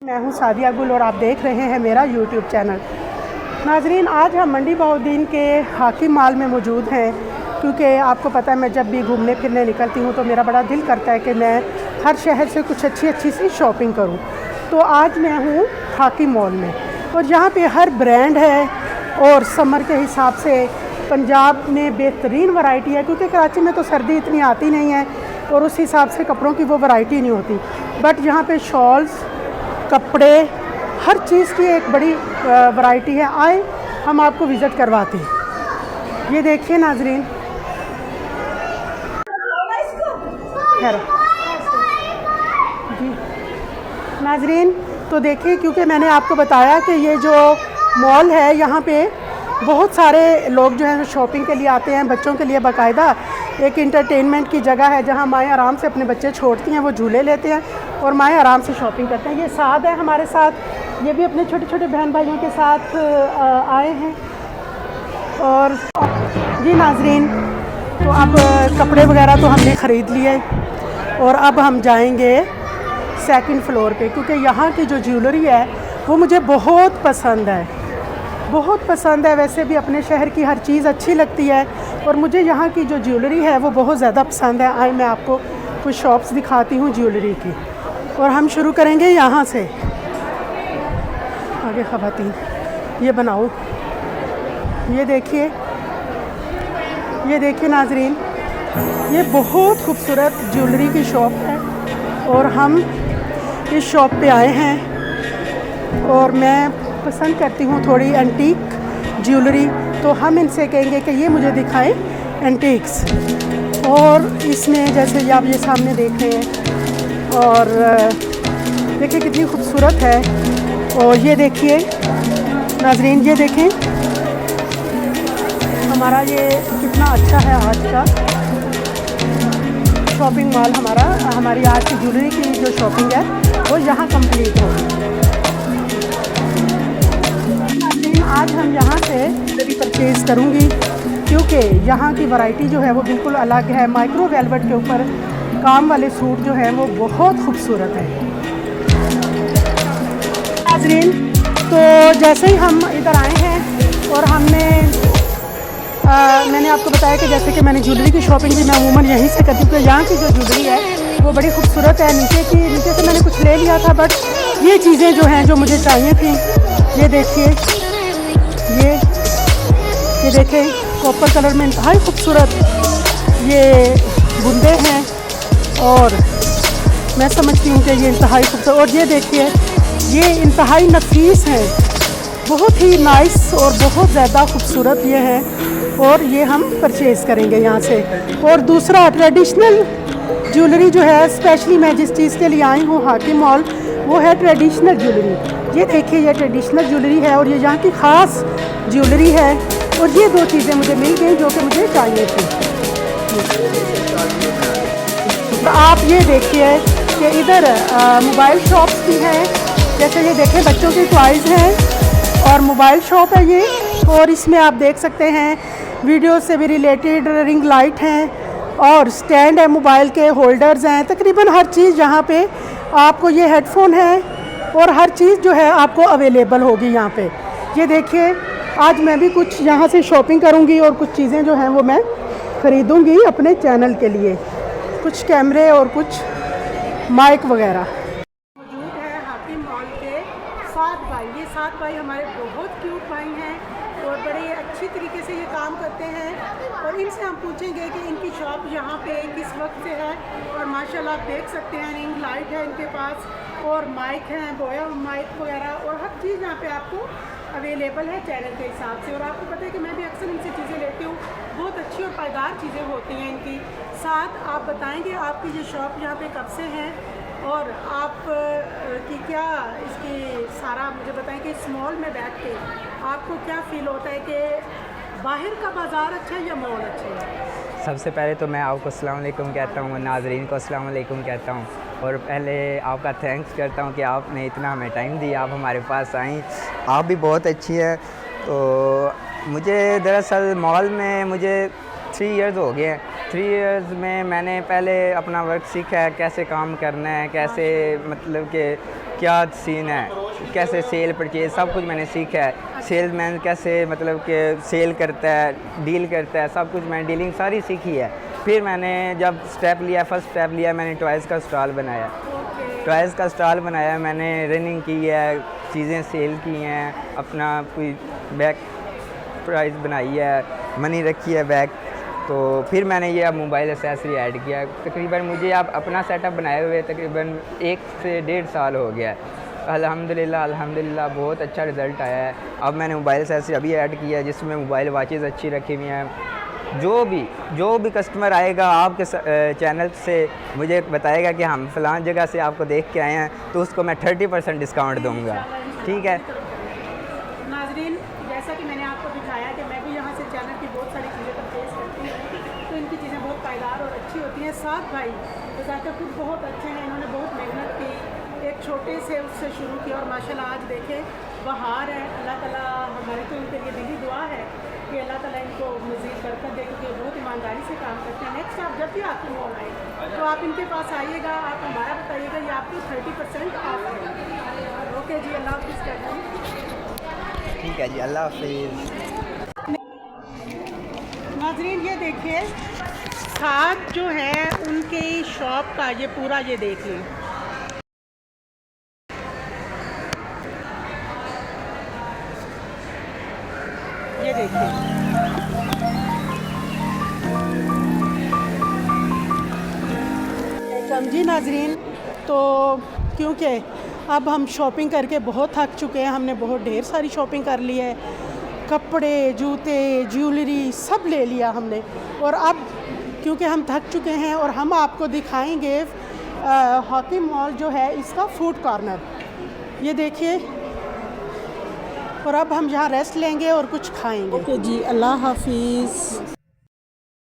मैं हूं सादिया गुल और आप देख रहे हैं मेरा यूट्यूब चैनल। नाजरीन, आज हम मंडी बहाउद्दीन के हाकिम मॉल में मौजूद हैं क्योंकि आपको पता है मैं जब भी घूमने फिरने निकलती हूं तो मेरा बड़ा दिल करता है कि मैं हर शहर से कुछ अच्छी सी शॉपिंग करूं। तो आज मैं हूं हाकिम मॉल में और यहाँ पे हर ब्रांड है और समर के हिसाब से पंजाब में बेहतरीन वैरायटी है क्योंकि कराची में तो सर्दी इतनी आती नहीं है और उस हिसाब से कपड़ों की वो वैरायटी नहीं होती। बट यहाँ पे शॉल्स, कपड़े, हर चीज़ की एक बड़ी वैरायटी है। आए हम आपको विज़िट करवाते हैं। ये देखिए नाजरीन, खैर जी नाजरीन, तो देखिए क्योंकि मैंने आपको बताया कि ये जो मॉल है यहाँ पे बहुत सारे लोग जो हैं शॉपिंग के लिए आते हैं। बच्चों के लिए बाकायदा एक इंटरटेनमेंट की जगह है जहाँ माएँ आराम से अपने बच्चे छोड़ती हैं, वो झूले लेते हैं और माएँ आराम से शॉपिंग करते हैं। ये साद है हमारे साथ, ये भी अपने छोटे छोटे बहन भाइयों के साथ आए हैं। और जी नाजरीन, तो अब कपड़े वगैरह तो हमने ख़रीद लिए और अब हम जाएंगे सेकंड फ्लोर पे क्योंकि यहाँ की जो ज्वेलरी है वो मुझे बहुत पसंद है, बहुत पसंद है। वैसे भी अपने शहर की हर चीज़ अच्छी लगती है और मुझे यहाँ की जो ज्वेलरी है वो बहुत ज़्यादा पसंद है। आए मैं आपको कुछ शॉप्स दिखाती हूँ ज्वेलरी की और हम शुरू करेंगे यहाँ से। आगे ख़वातीन, ये बनाओ, ये देखिए नाजरीन, ये बहुत खूबसूरत ज्वेलरी की शॉप है और हम इस शॉप पे आए हैं और मैं पसंद करती हूँ थोड़ी एंटीक ज्वेलरी, तो हम इनसे कहेंगे कि ये मुझे दिखाएं एंटीक्स। और इसमें जैसे ये आप ये सामने देख रहे हैं और देखिए कितनी खूबसूरत है। और ये देखिए नाजरीन, ये देखें हमारा ये कितना अच्छा है आज का शॉपिंग मॉल। हमारी आज की ज्वेलरी की जो शॉपिंग है वो यहाँ कंप्लीट होगी। आज हम यहाँ से ज्वेलरी परचेज़ करूँगी क्योंकि यहाँ की वैरायटी जो है वो बिल्कुल अलग है। माइक्रो वेलवेट के ऊपर काम वाले सूट जो है वो बहुत खूबसूरत है नाज़रीन। तो जैसे ही हम इधर आए हैं और मैंने आपको बताया कि जैसे कि मैंने ज्वेलरी की शॉपिंग भी मैं अमूमन यहीं से करती हूँ। यहाँ की जो ज्वेलरी है वो बड़ी खूबसूरत है। नीचे से मैंने कुछ ले लिया था बट ये चीज़ें जो हैं जो मुझे चाहिए थी, ये देखिए, ये देखें कॉपर कलर में इंतहाई खूबसूरत ये बुंदे हैं और मैं समझती हूँ कि ये इंतहाई खूबसूरत। और ये देखिए, ये इंतहाई नफीस हैं, बहुत ही नाइस और बहुत ज़्यादा खूबसूरत ये है और ये हम परचेज़ करेंगे यहाँ से। और दूसरा ट्रेडिशनल ज्वेलरी जो है, स्पेशली मैं जिस चीज़ के लिए आई हूँ हाकिम मॉल, वो है ट्रेडिशनल ज्वेलरी। ये देखिए, ये ट्रेडिशनल ज्वेलरी है और ये यहाँ की ख़ास ज्वेलरी है और ये दो चीज़ें मुझे मिल गई जो कि मुझे चाहिए थी। तो आप ये देखिए कि इधर मोबाइल शॉप्स भी हैं, जैसे ये देखें बच्चों की टॉयज़ हैं और मोबाइल शॉप है ये। और इसमें आप देख सकते हैं वीडियो से भी रिलेटेड रिंग लाइट हैं और स्टैंड है, मोबाइल के होल्डर्स हैं, तकरीबन हर चीज़ यहाँ पे आपको, ये हेडफोन है और हर चीज़ जो है आपको अवेलेबल होगी यहाँ पे। ये देखिए, आज मैं भी कुछ यहाँ से शॉपिंग करूँगी और कुछ चीज़ें जो हैं वो मैं ख़रीदूँगी अपने चैनल के लिए, कुछ कैमरे और कुछ माइक वगैरह। मौजूद है हाकिम मॉल के सात भाई। ये सात भाई हमारे बहुत क्यूट भाई हैं और बड़े अच्छी तरीके से ये काम करते हैं और इनसे हम पूछेंगे कि इनकी शॉप यहाँ पे किस वक्त से है। और माशाल्लाह आप देख सकते हैं रिंग लाइट है इनके पास और माइक हैं, बोया माइक वगैरह और हर चीज़ यहाँ पे आपको अवेलेबल है चैनल के हिसाब से। और आपको पता है कि मैं भी अक्सर इनसे चीज़ें लेती हूँ, बहुत अच्छी और पायदार चीज़ें होती हैं इनकी। साथ आप बताएँगे आपकी ये शॉप यहाँ पे कब से है और आप की क्या इसकी सारा मुझे बताएं कि इस मॉल में बैठ के आपको क्या फ़ील होता है कि बाहर का बाज़ार अच्छा है या मॉल अच्छा है? सबसे पहले तो मैं आपको अस्सलाम वालेकुम कहता हूँ, नाज़रीन को अस्सलाम वालेकुम कहता हूँ और पहले आपका थैंक्स करता हूँ कि आपने इतना हमें टाइम दिया, आप हमारे पास आई। आप भी बहुत अच्छी है। तो मुझे दरअसल मॉल में मुझे 3 इयर्स हो गए हैं। 3 इयर्स में मैंने पहले अपना वर्क सीखा है, कैसे काम करना है, कैसे मतलब कि क्या सीन है, कैसे सेल परचेज सब कुछ मैंने सीखा है। सेल्समैन कैसे मतलब कि सेल करता है, डील करता है, सब कुछ मैंने डीलिंग सारी सीखी है। फिर मैंने जब स्टेप लिया, फर्स्ट स्टेप लिया, मैंने टॉयज़ का स्टॉल बनाया। टॉयज़ का स्टॉल बनाया मैंने, रनिंग की है, चीज़ें सेल की हैं, अपना कोई बैग प्राइस बनाई है, मनी रखी है बैग। तो फिर मैंने ये अब मोबाइल एसेसरी ऐड किया। तकरीबन मुझे अब अपना सेटअप बनाए हुए तकरीबन 1 से 1.5 साल हो गया है। अल्हम्दुलिल्लाह बहुत अच्छा रिज़ल्ट आया है। अब मैंने मोबाइल एसेसरी अभी ऐड किया है जिसमें मोबाइल वॉचेज़ अच्छी रखी हुई हैं। जो भी कस्टमर आएगा आपके चैनल से मुझे बताएगा कि हम फ़लाँ जगह से आपको देख के आए हैं, तो उसको मैं 30% डिस्काउंट दूँगा। ठीक है नाज़रीन, जैसा कि मैंने आपको दिखाया कि मैं भी यहाँ से चैनल की बहुत सारी चीज़ें परचेज़ करती हूँ, तो इनकी चीज़ें बहुत पायदार और अच्छी होती हैं। साथ भाई बज़ाहिर खुद बहुत अच्छे हैं, इन्होंने बहुत मेहनत की, एक छोटे से उससे शुरू किया और माशाल्लाह आज देखें बहार है। अल्लाह ताला हमारी तो उनके लिए दिली दुआ है कि अल्लाह ताला इनको मज़ीद बरकत दे, क्योंकि बहुत ईमानदारी से काम करते हैं। नेक्स्ट आप जब भी आपकी मॉल आए तो आप इनके पास आइएगा, आप हमारा बताइएगा, ये आपको 30% ऑफ है। ओके जी, अल्लाह हाफ़िज़ कहते हैं। ठीक है जी, अल्लाह हाफिज़। नाज़रीन ये देखिए साथ जो है उनके शॉप का ये पूरा ये देख लें। ये देखिए समझी नाज़रीन। तो क्योंकि अब हम शॉपिंग करके बहुत थक चुके हैं, हमने बहुत ढेर सारी शॉपिंग कर ली है, कपड़े, जूते, ज्वेलरी सब ले लिया हमने। और अब क्योंकि हम थक चुके हैं और हम आपको दिखाएंगे हॉकी मॉल जो है इसका फूड कॉर्नर, ये देखिए। और अब हम यहाँ रेस्ट लेंगे और कुछ खाएंगे। ओके जी, अल्लाह हाफिज़।